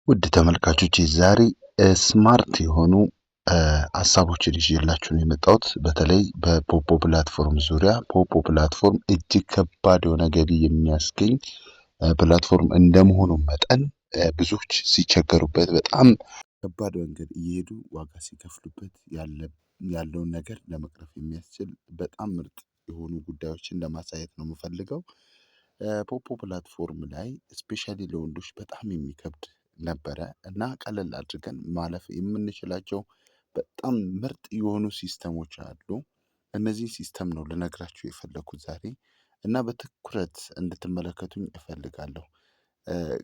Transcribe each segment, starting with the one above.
ውድ ተመልካቾቼ ዛሬ ስማርት የሆኑ ሀሳቦችን ይዤላችሁ ነው የመጣሁት። በተለይ በፖፖ ፕላትፎርም ዙሪያ ፖፖ ፕላትፎርም እጅግ ከባድ የሆነ ገቢ የሚያስገኝ ፕላትፎርም እንደመሆኑ መጠን ብዙዎች ሲቸገሩበት በጣም ከባድ መንገድ እየሄዱ ዋጋ ሲከፍሉበት ያለውን ነገር ለመቅረፍ የሚያስችል በጣም ምርጥ የሆኑ ጉዳዮችን ለማሳየት ነው የምፈልገው። ፖፖ ፕላትፎርም ላይ ስፔሻሊ ለወንዶች በጣም የሚከብድ ነበረ እና ቀለል አድርገን ማለፍ የምንችላቸው በጣም ምርጥ የሆኑ ሲስተሞች አሉ። እነዚህ ሲስተም ነው ልነግራችሁ የፈለኩት ዛሬ እና በትኩረት እንድትመለከቱኝ እፈልጋለሁ።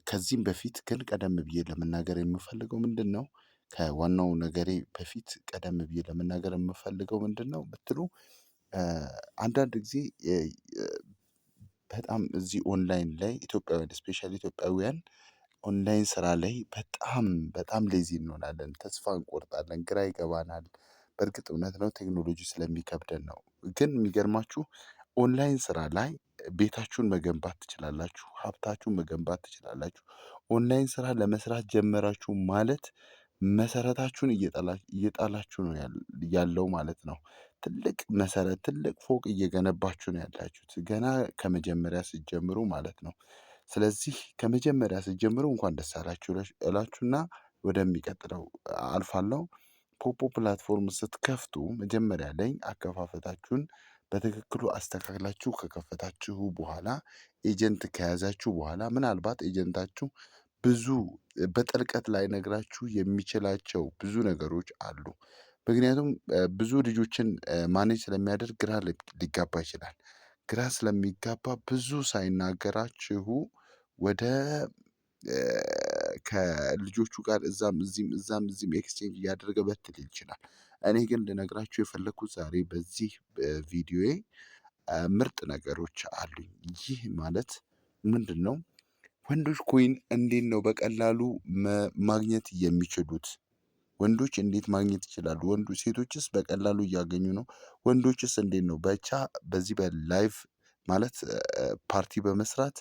ከዚህም በፊት ግን ቀደም ብዬ ለመናገር የምፈልገው ምንድን ነው? ከዋናው ነገሬ በፊት ቀደም ብዬ ለመናገር የምፈልገው ምንድን ነው ብትሉ አንዳንድ ጊዜ በጣም እዚህ ኦንላይን ላይ ኢትዮጵያውያን ስፔሻሊ ኢትዮጵያውያን ኦንላይን ስራ ላይ በጣም ሌዚ እንሆናለን፣ ተስፋ እንቆርጣለን፣ ግራ ይገባናል። በእርግጥ እውነት ነው ቴክኖሎጂ ስለሚከብደን ነው። ግን የሚገርማችሁ ኦንላይን ስራ ላይ ቤታችሁን መገንባት ትችላላችሁ፣ ሀብታችሁን መገንባት ትችላላችሁ። ኦንላይን ስራ ለመስራት ጀመራችሁ ማለት መሰረታችሁን እየጣላችሁ ነው ያለው ማለት ነው። ትልቅ መሰረት ትልቅ ፎቅ እየገነባችሁ ነው ያላችሁት ገና ከመጀመሪያ ስትጀምሩ ማለት ነው። ስለዚህ ከመጀመሪያ ስትጀምሩ እንኳን ደስ አላችሁ እላችሁና ወደሚቀጥለው አልፋለሁ። ፖፖ ፕላትፎርም ስትከፍቱ መጀመሪያ ላይ አከፋፈታችሁን በትክክሉ አስተካክላችሁ ከከፈታችሁ በኋላ ኤጀንት ከያዛችሁ በኋላ ምናልባት ኤጀንታችሁ ብዙ በጥልቀት ላይነግራችሁ የሚችላቸው ብዙ ነገሮች አሉ። ምክንያቱም ብዙ ልጆችን ማኔጅ ስለሚያደርግ ግራ ሊጋባ ይችላል። ግራ ስለሚጋባ ብዙ ሳይናገራችሁ ወደ ከልጆቹ ጋር እዛም እዚህም ኤክስቼንጅ እያደረገ ሊል ይችላል። እኔ ግን ልነግራችሁ የፈለኩት ዛሬ በዚህ ቪዲዮዬ ምርጥ ነገሮች አሉኝ። ይህ ማለት ምንድን ነው? ወንዶች ኮይን እንዴት ነው በቀላሉ ማግኘት የሚችሉት? ወንዶች እንዴት ማግኘት ይችላሉ? ሴቶችስ በቀላሉ እያገኙ ነው? ወንዶችስ እንዴት ነው? ብቻ በዚህ በላይቭ ማለት ፓርቲ በመስራት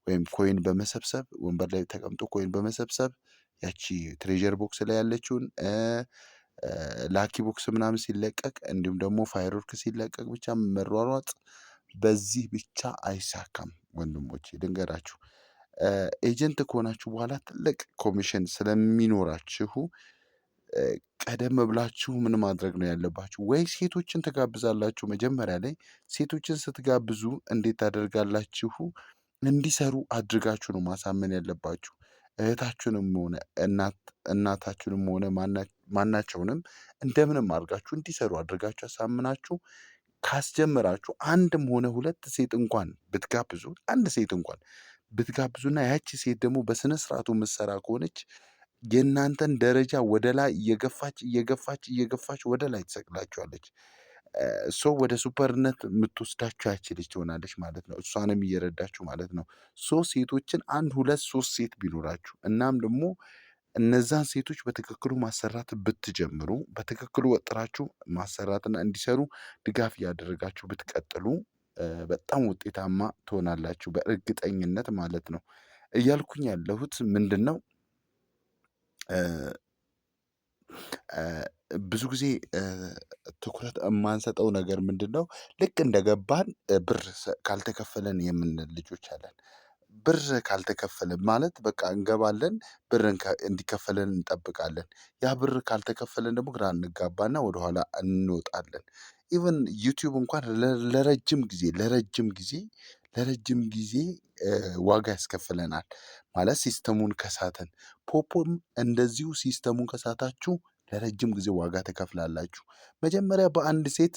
ወይም ኮይን በመሰብሰብ ወንበር ላይ ተቀምጦ ኮይን በመሰብሰብ ያቺ ትሬዠር ቦክስ ላይ ያለችውን ላኪ ቦክስ ምናምን ሲለቀቅ እንዲሁም ደግሞ ፋየርወርክ ሲለቀቅ ብቻ መሯሯጥ በዚህ ብቻ አይሳካም ወንድሞቼ ልንገራችሁ። ኤጀንት ከሆናችሁ በኋላ ትልቅ ኮሚሽን ስለሚኖራችሁ ቀደም ብላችሁ ምን ማድረግ ነው ያለባችሁ? ወይ ሴቶችን ትጋብዛላችሁ። መጀመሪያ ላይ ሴቶችን ስትጋብዙ እንዴት ታደርጋላችሁ? እንዲሰሩ አድርጋችሁ ነው ማሳመን ያለባችሁ። እህታችሁንም ሆነ እናታችሁንም ሆነ ማናቸውንም እንደምንም አድርጋችሁ እንዲሰሩ አድርጋችሁ አሳምናችሁ ካስጀመራችሁ አንድም ሆነ ሁለት ሴት እንኳን ብትጋብዙ አንድ ሴት እንኳን ብትጋብዙና ያቺ ሴት ደግሞ በስነ ስርዓቱ የምትሰራ ከሆነች የእናንተን ደረጃ ወደ ላይ እየገፋች ወደ ላይ ትሰቅላችኋለች። ሰው ወደ ሱፐርነት የምትወስዳችሁ ያቺ ልጅ ትሆናለች ማለት ነው። እሷንም እየረዳችሁ ማለት ነው። ሴቶችን አንድ ሁለት ሶስት ሴት ቢኖራችሁ እናም ደግሞ እነዛን ሴቶች በትክክሉ ማሰራት ብትጀምሩ በትክክሉ ወጥራችሁ ማሰራትና እንዲሰሩ ድጋፍ እያደረጋችሁ ብትቀጥሉ በጣም ውጤታማ ትሆናላችሁ በእርግጠኝነት ማለት ነው። እያልኩኝ ያለሁት ምንድን ነው? ብዙ ጊዜ ትኩረት የማንሰጠው ነገር ምንድን ነው? ልክ እንደገባን ብር ካልተከፈለን የምንል ልጆች አለን። ብር ካልተከፈለን ማለት በቃ እንገባለን ብር እንዲከፈለን እንጠብቃለን። ያ ብር ካልተከፈለን ደግሞ ግራ እንጋባና ወደኋላ እንወጣለን። ኢቭን ዩቲዩብ እንኳን ለረጅም ጊዜ ዋጋ ያስከፍለናል። ማለት ሲስተሙን ከሳትን ፖፖም እንደዚሁ ሲስተሙን ከሳታችሁ ለረጅም ጊዜ ዋጋ ትከፍላላችሁ። መጀመሪያ በአንድ ሴት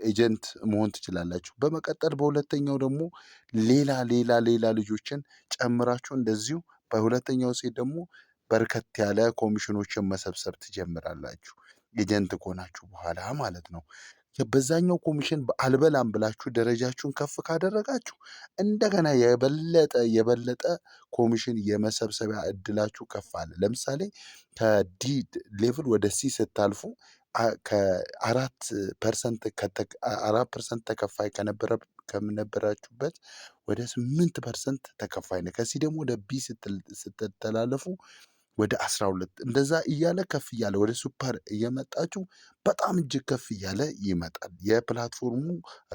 ኤጀንት መሆን ትችላላችሁ። በመቀጠል በሁለተኛው ደግሞ ሌላ ልጆችን ጨምራችሁ እንደዚሁ በሁለተኛው ሴት ደግሞ በርከት ያለ ኮሚሽኖችን መሰብሰብ ትጀምራላችሁ። ኤጀንት ከሆናችሁ በኋላ ማለት ነው። በዛኛው ኮሚሽን አልበላም ብላችሁ ደረጃችሁን ከፍ ካደረጋችሁ እንደገና የበለጠ ኮሚሽን የመሰብሰቢያ እድላችሁ ከፍ አለ። ለምሳሌ ከዲ ሌቭል ወደ ሲ ስታልፉ ከ4% ተከፋይ ከነበራችሁበት ወደ 8% ተከፋይ ነው። ከዚህ ደግሞ ወደ ቢ ስትተላለፉ ወደ 12 እንደዛ እያለ ከፍ እያለ ወደ ሱፐር እየመጣችሁ በጣም እጅግ ከፍ እያለ ይመጣል። የፕላትፎርሙ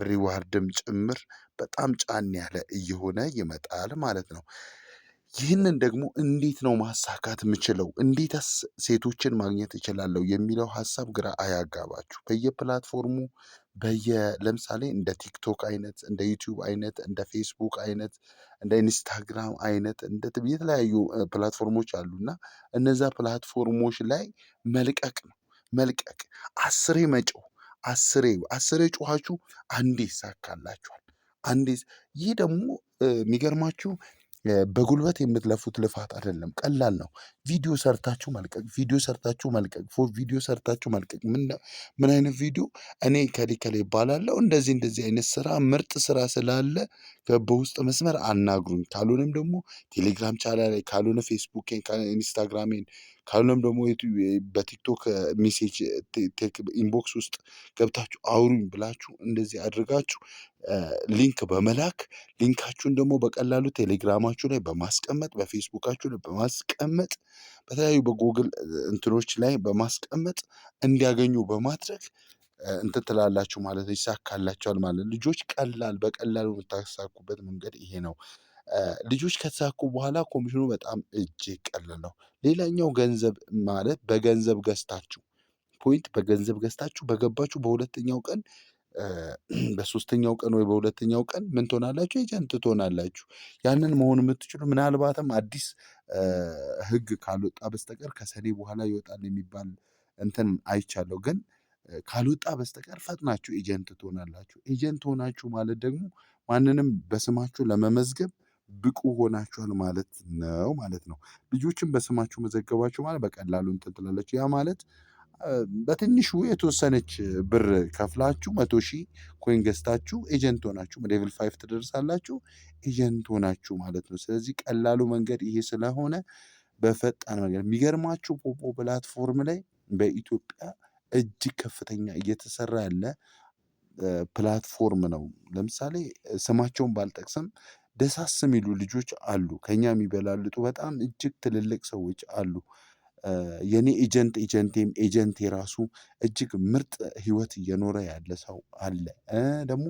ሪዋርድም ጭምር በጣም ጫን ያለ እየሆነ ይመጣል ማለት ነው። ይህንን ደግሞ እንዴት ነው ማሳካት የምችለው? እንዴትስ ሴቶችን ማግኘት እችላለሁ? የሚለው ሀሳብ ግራ አያጋባችሁ። በየፕላትፎርሙ ለምሳሌ እንደ ቲክቶክ አይነት፣ እንደ ዩቲዩብ አይነት፣ እንደ ፌስቡክ አይነት፣ እንደ ኢንስታግራም አይነት የተለያዩ ፕላትፎርሞች አሉ እና እነዛ ፕላትፎርሞች ላይ መልቀቅ ነው መልቀቅ። አስሬ መጮህ፣ አስሬ ጮኋችሁ አንዴ ይሳካላችኋል። ይህ ደግሞ የሚገርማችሁ በጉልበት የምትለፉት ልፋት አይደለም፣ ቀላል ነው። ቪዲዮ ሰርታችሁ መልቀቅ፣ ቪዲዮ ሰርታችሁ መልቀቅ፣ ቪዲዮ ሰርታችሁ መልቀቅ። ምን አይነት ቪዲዮ? እኔ ከሌ ከሌ እባላለሁ፣ እንደዚህ እንደዚህ አይነት ስራ ምርጥ ስራ ስላለ በውስጥ መስመር አናግሩኝ፣ ካልሆነም ደግሞ ቴሌግራም ቻናል ላይ፣ ካልሆነ ፌስቡኬን፣ ኢንስታግራሜን፣ ካልሆነም ደግሞ በቲክቶክ ሜሴጅ ኢንቦክስ ውስጥ ገብታችሁ አውሩኝ ብላችሁ እንደዚህ አድርጋችሁ ሊንክ በመላክ ሊንካችሁን ደግሞ በቀላሉ ቴሌግራማችሁ ላይ በማስቀመጥ፣ በፌስቡካችሁ ላይ በማስቀመጥ፣ በተለያዩ በጉግል እንትኖች ላይ በማስቀመጥ እንዲያገኙ በማድረግ እንትን ትላላችሁ ማለት ነው። ይሳካላችኋል ማለት ልጆች በቀላሉ የምታሳኩበት መንገድ ይሄ ነው። ልጆች ከተሳኩ በኋላ ኮሚሽኑ በጣም እጅግ ቀላል ነው። ሌላኛው ገንዘብ ማለት በገንዘብ ገዝታችሁ በገንዘብ ገዝታችሁ በገባችሁ በሁለተኛው ቀን በሶስተኛው ቀን ወይ በሁለተኛው ቀን ምን ትሆናላችሁ? ኤጀንት ትሆናላችሁ። ያንን መሆን የምትችሉ ምናልባትም አዲስ ሕግ ካልወጣ በስተቀር ከሰኔ በኋላ ይወጣል የሚባል እንትን አይቻለሁ። ግን ካልወጣ በስተቀር ፈጥናችሁ ኤጀንት ትሆናላችሁ። ኤጀንት ሆናችሁ ማለት ደግሞ ማንንም በስማችሁ ለመመዝገብ ብቁ ሆናችኋል ማለት ነው ማለት ነው። ልጆችን በስማችሁ መዘገባችሁ ማለት በቀላሉ እንትን ትላላችሁ። ያ ማለት በትንሹ የተወሰነች ብር ከፍላችሁ 100,000 ኮይን ገዝታችሁ ኤጀንት ሆናችሁ ሌቭል 5 ትደርሳላችሁ። ኤጀንት ሆናችሁ ማለት ነው። ስለዚህ ቀላሉ መንገድ ይሄ ስለሆነ በፈጣን መንገድ የሚገርማችሁ ፖፖ ፕላትፎርም ላይ በኢትዮጵያ እጅግ ከፍተኛ እየተሰራ ያለ ፕላትፎርም ነው። ለምሳሌ ስማቸውን ባልጠቅስም ደሳስ የሚሉ ልጆች አሉ። ከኛ የሚበላልጡ በጣም እጅግ ትልልቅ ሰዎች አሉ። የኔ ኤጀንቴም ኤጀንቴ ራሱ እጅግ ምርጥ ህይወት እየኖረ ያለ ሰው አለ። ደግሞ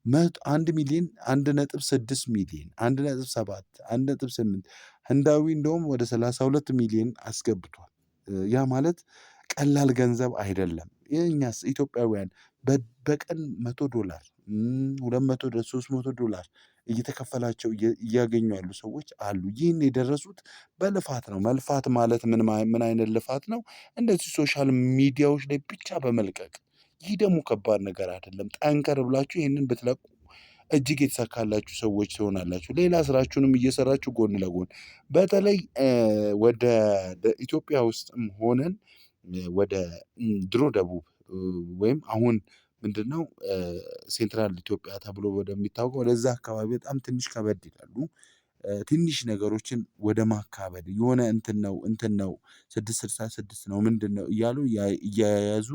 1,000,000 1.6 ሚሊዮን 1.7 1.8 ህንዳዊ እንደውም ወደ 32 ሚሊዮን አስገብቷል። ያ ማለት ቀላል ገንዘብ አይደለም። የእኛስ ኢትዮጵያውያን በቀን $100 $200 $300 እየተከፈላቸው እያገኙ ያሉ ሰዎች አሉ። ይህን የደረሱት በልፋት ነው። መልፋት ማለት ምን አይነት ልፋት ነው? እንደዚህ ሶሻል ሚዲያዎች ላይ ብቻ በመልቀቅ። ይህ ደግሞ ከባድ ነገር አይደለም። ጠንከር ብላችሁ ይህንን ብትለቁ እጅግ የተሳካላችሁ ሰዎች ትሆናላችሁ። ሌላ ስራችሁንም እየሰራችሁ ጎን ለጎን በተለይ ወደ ኢትዮጵያ ውስጥም ሆነን ወደ ድሮ ደቡብ ወይም አሁን ምንድነው ሴንትራል ኢትዮጵያ ተብሎ ወደሚታወቀው ወደዛ አካባቢ በጣም ትንሽ ከበድ ይላሉ። ትንሽ ነገሮችን ወደ ማካበድ የሆነ እንትን ነው 666 ነው ምንድነው እያሉ እያያዙ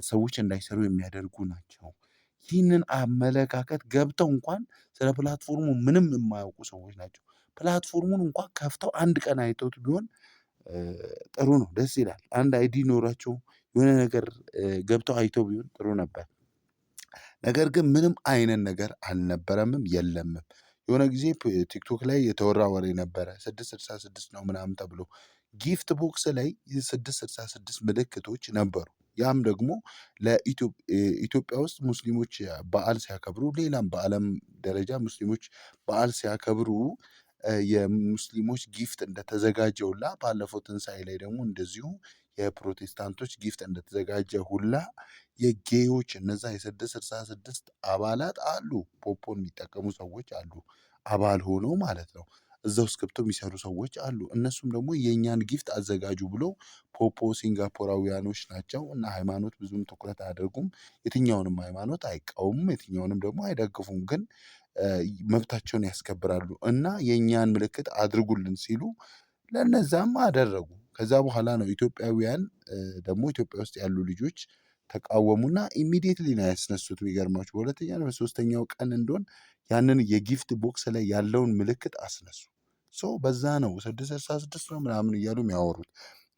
ሰዎች እንዳይሰሩ የሚያደርጉ ናቸው። ይህንን አመለካከት ገብተው እንኳን ስለ ፕላትፎርሙ ምንም የማያውቁ ሰዎች ናቸው። ፕላትፎርሙን እንኳን ከፍተው አንድ ቀን አይተውት ቢሆን ጥሩ ነው፣ ደስ ይላል። አንድ አይዲ ኖሯቸው የሆነ ነገር ገብተው አይተው ቢሆን ጥሩ ነበር። ነገር ግን ምንም አይነት ነገር አልነበረምም የለምም። የሆነ ጊዜ ቲክቶክ ላይ የተወራ ወሬ ነበረ 666 ነው ምናምን ተብሎ ጊፍት ቦክስ ላይ 666 ምልክቶች ነበሩ። ያም ደግሞ ኢትዮጵያ ውስጥ ሙስሊሞች በዓል ሲያከብሩ፣ ሌላም በዓለም ደረጃ ሙስሊሞች በዓል ሲያከብሩ የሙስሊሞች ጊፍት እንደተዘጋጀ ሁላ ባለፈው ትንሳኤ ላይ ደግሞ እንደዚሁ የፕሮቴስታንቶች ጊፍት እንደተዘጋጀ ሁላ የጌዮች እነዛ የ666 አባላት አሉ። ፖፖን የሚጠቀሙ ሰዎች አሉ፣ አባል ሆነው ማለት ነው። እዛ ውስጥ ገብተው የሚሰሩ ሰዎች አሉ። እነሱም ደግሞ የእኛን ጊፍት አዘጋጁ ብለው ፖፖ ሲንጋፖራውያኖች ናቸው እና ሃይማኖት ብዙም ትኩረት አያደርጉም። የትኛውንም ሃይማኖት አይቃወሙም፣ የትኛውንም ደግሞ አይደግፉም። ግን መብታቸውን ያስከብራሉ እና የእኛን ምልክት አድርጉልን ሲሉ ለነዛም አደረጉ። ከዛ በኋላ ነው ኢትዮጵያውያን ደግሞ ኢትዮጵያ ውስጥ ያሉ ልጆች ተቃወሙና ኢሚዲየትሊ ነው ያስነሱት። የሚገርማችሁ በሁለተኛ ነው በሶስተኛው ቀን እንደሆን ያንን የጊፍት ቦክስ ላይ ያለውን ምልክት አስነሱ። ሶ በዛ ነው 666 ነው ምናምን እያሉ የሚያወሩት።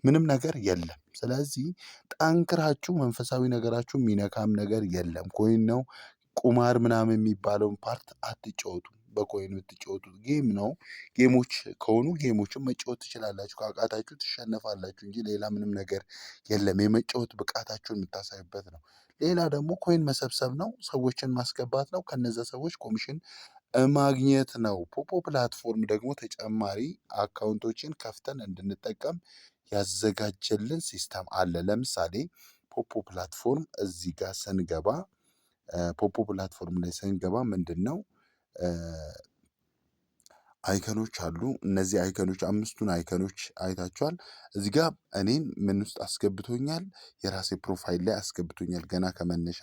ምንም ነገር የለም። ስለዚህ ጠንክራችሁ መንፈሳዊ ነገራችሁ የሚነካም ነገር የለም። ኮይን ነው ቁማር ምናምን የሚባለውን ፓርት አትጫወቱ። በኮይን የምትጫወቱት ጌም ነው። ጌሞች ከሆኑ ጌሞችን መጫወት ትችላላችሁ። ካቃታችሁ ትሸነፋላችሁ እንጂ ሌላ ምንም ነገር የለም። የመጫወት ብቃታችሁን የምታሳዩበት ነው። ሌላ ደግሞ ኮይን መሰብሰብ ነው። ሰዎችን ማስገባት ነው። ከነዛ ሰዎች ኮሚሽን ማግኘት ነው። ፖፖ ፕላትፎርም ደግሞ ተጨማሪ አካውንቶችን ከፍተን እንድንጠቀም ያዘጋጀልን ሲስተም አለ። ለምሳሌ ፖፖ ፕላትፎርም እዚህ ጋር ስንገባ ፖፖ ፕላትፎርም ላይ ስንገባ ምንድን ነው አይከኖች አሉ። እነዚህ አይከኖች 5ቱን አይከኖች አይታችኋል። እዚህ ጋር እኔን ምን ውስጥ አስገብቶኛል? የራሴ ፕሮፋይል ላይ አስገብቶኛል። ገና ከመነሻ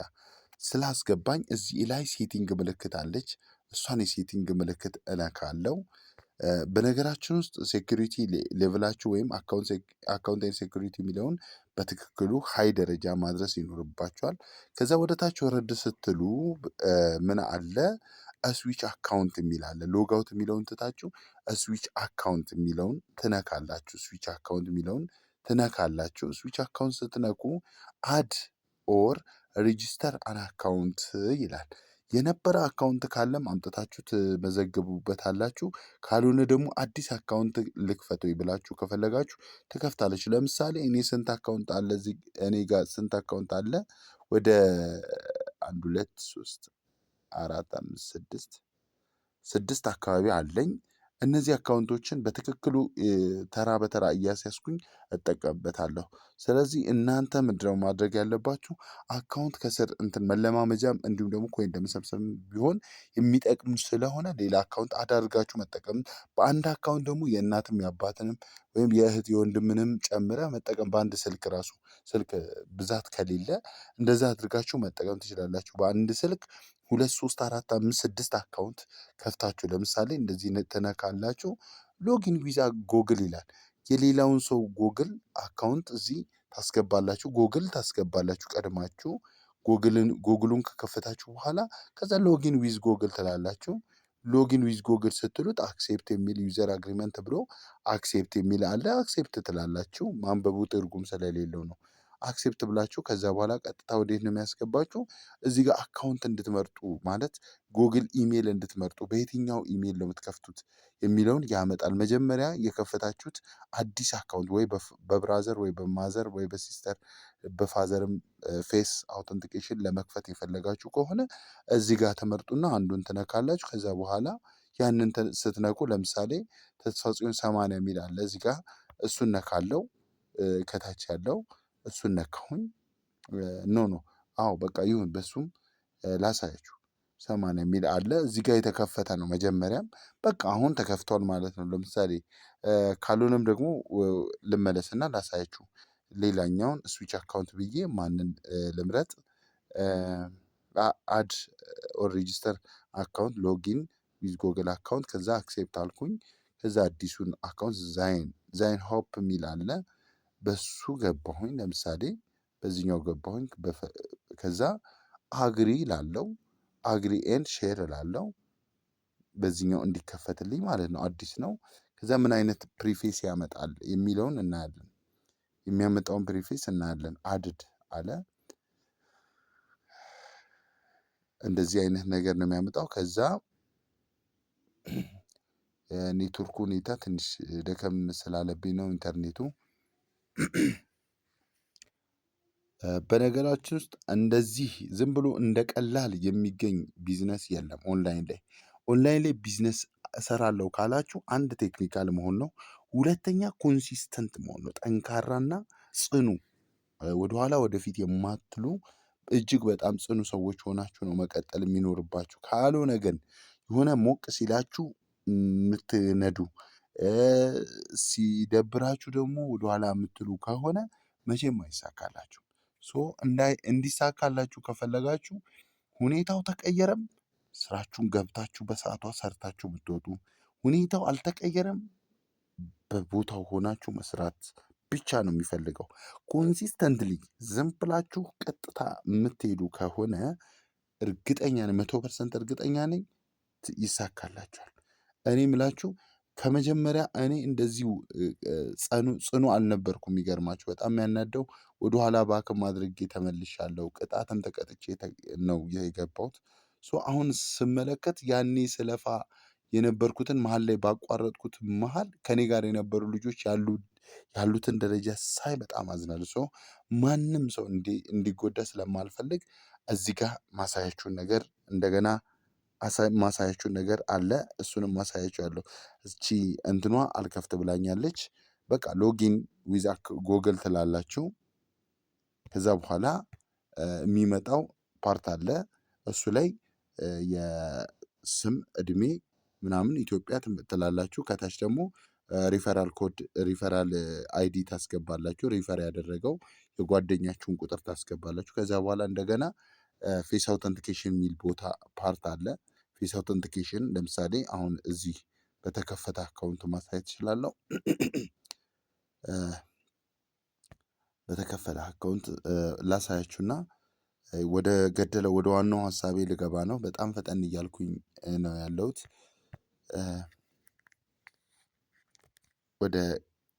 ስላስገባኝ እዚህ ላይ ሴቲንግ ምልክት አለች። እሷን የሴቲንግ ምልክት እነካለው። በነገራችን ውስጥ ሴኩሪቲ ሌቭላችሁ ወይም አካውንት ሴኩሪቲ የሚለውን በትክክሉ ሃይ ደረጃ ማድረስ ይኖርባችኋል። ከዛ ወደ ታች ወረድ ስትሉ ምን አለ? ስዊች አካውንት የሚል አለ። ሎጋውት የሚለውን ትታችሁ ስዊች አካውንት የሚለውን ትነካላችሁ። ስዊች አካውንት የሚለውን ትነካላችሁ። ስዊች አካውንት ስትነኩ አድ ኦር ሬጂስተር አን አካውንት ይላል። የነበረ አካውንት ካለም አምጥታችሁ ትመዘግቡበታላችሁ። ካልሆነ ደግሞ አዲስ አካውንት ልክፈት ወይ ብላችሁ ከፈለጋችሁ ትከፍታለች። ለምሳሌ እኔ ስንት አካውንት አለ? እኔ ጋር ስንት አካውንት አለ? ወደ 1 2 3 4 5 6 አካባቢ አለኝ። እነዚህ አካውንቶችን በትክክሉ ተራ በተራ እያስያዝኩኝ እጠቀምበታለሁ። ስለዚህ እናንተ ምንድነው ማድረግ ያለባችሁ? አካውንት ከስር መለማመጃም እንዲሁም ደግሞ ኮይን ለመሰብሰብ ቢሆን የሚጠቅም ስለሆነ ሌላ አካውንት አዳርጋችሁ መጠቀም። በአንድ አካውንት ደግሞ የእናትም የአባትንም ወይም የእህት የወንድምንም ጨምረ መጠቀም። በአንድ ስልክ ራሱ ስልክ ብዛት ከሌለ እንደዛ አድርጋችሁ መጠቀም ትችላላችሁ። በአንድ ስልክ 2 3 4 5 6 አካውንት ከፍታችሁ ለምሳሌ እንደዚህ ትነካላችሁ። ሎጊን ቪዛ ጎግል ይላል። የሌላውን ሰው ጎግል አካውንት እዚህ ታስገባላችሁ። ጎግል ታስገባላችሁ ቀድማችሁ ጎግሉን ከከፈታችሁ በኋላ ከዛ ሎጊን ዊዝ ጎግል ትላላችሁ። ሎጊን ዊዝ ጎግል ስትሉት አክሴፕት የሚል ዩዘር አግሪመንት ብሎ አክሴፕት የሚል አለ። አክሴፕት ትላላችሁ። ማንበቡ ትርጉም ስለሌለው ነው። አክሴፕት ብላችሁ ከዛ በኋላ ቀጥታ ወዴት ነው የሚያስገባችሁ? እዚህ ጋር አካውንት እንድትመርጡ ማለት ጎግል ኢሜል እንድትመርጡ በየትኛው ኢሜል ነው የምትከፍቱት የሚለውን ያመጣል። መጀመሪያ የከፈታችሁት አዲስ አካውንት ወይ በብራዘር ወይ በማዘር ወይ በሲስተር በፋዘርም ፌስ አውተንቲኬሽን ለመክፈት የፈለጋችሁ ከሆነ እዚህ ጋር ተመርጡና አንዱን ትነካላችሁ። ከዛ በኋላ ያንን ስትነኩ ለምሳሌ ተስፋ ጽዮን 80 የሚል አለ እዚህ ጋር እሱን ነካለው። ከታች ያለው እሱን ነካሁኝ። ኖ አዎ በቃ ይሁን በሱም ላሳያችሁ። 80 የሚል አለ እዚህ ጋር የተከፈተ ነው። መጀመሪያም በቃ አሁን ተከፍቷል ማለት ነው። ለምሳሌ ካልሆነም ደግሞ ልመለስና ላሳያችሁ። ሌላኛውን ስዊች አካውንት ብዬ ማንን ልምረጥ? አድ ኦር ሬጂስተር አካውንት ሎጊን ዊዝ ጎግል አካውንት ከዛ አክሴፕት አልኩኝ። ከዛ አዲሱን አካውንት ዛይን ሆፕ የሚል አለ። በሱ ገባሁኝ። ለምሳሌ በዚህኛው ገባሁኝ። ከዛ አግሪ ላለው አግሪ ኤንድ ሼር ላለው በዚህኛው እንዲከፈትልኝ ማለት ነው። አዲስ ነው። ከዛ ምን አይነት ፕሪፌስ ያመጣል የሚለውን እናያለን። የሚያመጣውን ፕሪፌስ እናያለን። አድድ አለ እንደዚህ አይነት ነገር ነው የሚያመጣው። ከዛ ኔትወርኩ ሁኔታ ትንሽ ደከም ስላለብኝ ነው ኢንተርኔቱ። በነገራችን ውስጥ እንደዚህ ዝም ብሎ እንደ ቀላል የሚገኝ ቢዝነስ የለም። ኦንላይን ላይ ቢዝነስ እሰራለሁ ካላችሁ አንድ ቴክኒካል መሆን ነው። ሁለተኛ ኮንሲስተንት መሆን ነው። ጠንካራና ጽኑ ወደኋላ ወደፊት የማትሉ እጅግ በጣም ጽኑ ሰዎች ሆናችሁ ነው መቀጠል የሚኖርባችሁ። ካልሆነ ግን የሆነ ሞቅ ሲላችሁ የምትነዱ ሲደብራችሁ ደግሞ ወደኋላ የምትሉ ከሆነ መቼም አይሳካላችሁ። እንዲሳካላችሁ ከፈለጋችሁ ሁኔታው ተቀየረም ስራችሁን ገብታችሁ በሰዓቷ ሰርታችሁ ብትወጡ፣ ሁኔታው አልተቀየረም በቦታው ሆናችሁ መስራት ብቻ ነው የሚፈልገው። ኮንሲስተንትሊ ዝም ብላችሁ ቀጥታ የምትሄዱ ከሆነ እርግጠኛ ነኝ 100% እርግጠኛ ነኝ ይሳካላችኋል። እኔ የምላችሁ ከመጀመሪያ እኔ እንደዚሁ ጽኑ አልነበርኩም። የሚገርማችሁ በጣም የሚያናደው ወደኋላ ባክም አድርጌ ተመልሻለሁ። ቅጣትም ተቀጥቼ ነው የገባሁት። አሁን ስመለከት ያኔ ስለፋ የነበርኩትን መሀል ላይ ባቋረጥኩት መሀል ከኔ ጋር የነበሩ ልጆች ያሉትን ደረጃ ሳይ በጣም አዝናለሁ። ማንም ሰው እንዲጎዳ ስለማልፈልግ እዚህ ጋር ማሳያችሁን ነገር እንደገና ማሳያችሁን ነገር አለ። እሱንም ማሳያችኋለሁ። እቺ እንትኗ አልከፍት ብላኛለች። በቃ ሎጊን ዊዝ ጎግል ትላላችሁ። ከዛ በኋላ የሚመጣው ፓርት አለ። እሱ ላይ የስም እድሜ ምናምን ኢትዮጵያ ትላላችሁ። ከታች ደግሞ ሪፈራል ኮድ ሪፈራል አይዲ ታስገባላችሁ። ሪፈር ያደረገው የጓደኛችሁን ቁጥር ታስገባላችሁ። ከዛ በኋላ እንደገና ፌስ አውተንቲኬሽን የሚል ቦታ ፓርት አለ። ፌስ አውተንቲኬሽን ለምሳሌ አሁን እዚህ በተከፈተ አካውንት ማሳየት እችላለሁ። በተከፈለ አካውንት ላሳያችሁና ወደ ገደለው ወደ ዋናው ሀሳቤ ልገባ ነው። በጣም ፈጠን እያልኩኝ ነው ያለሁት። ወደ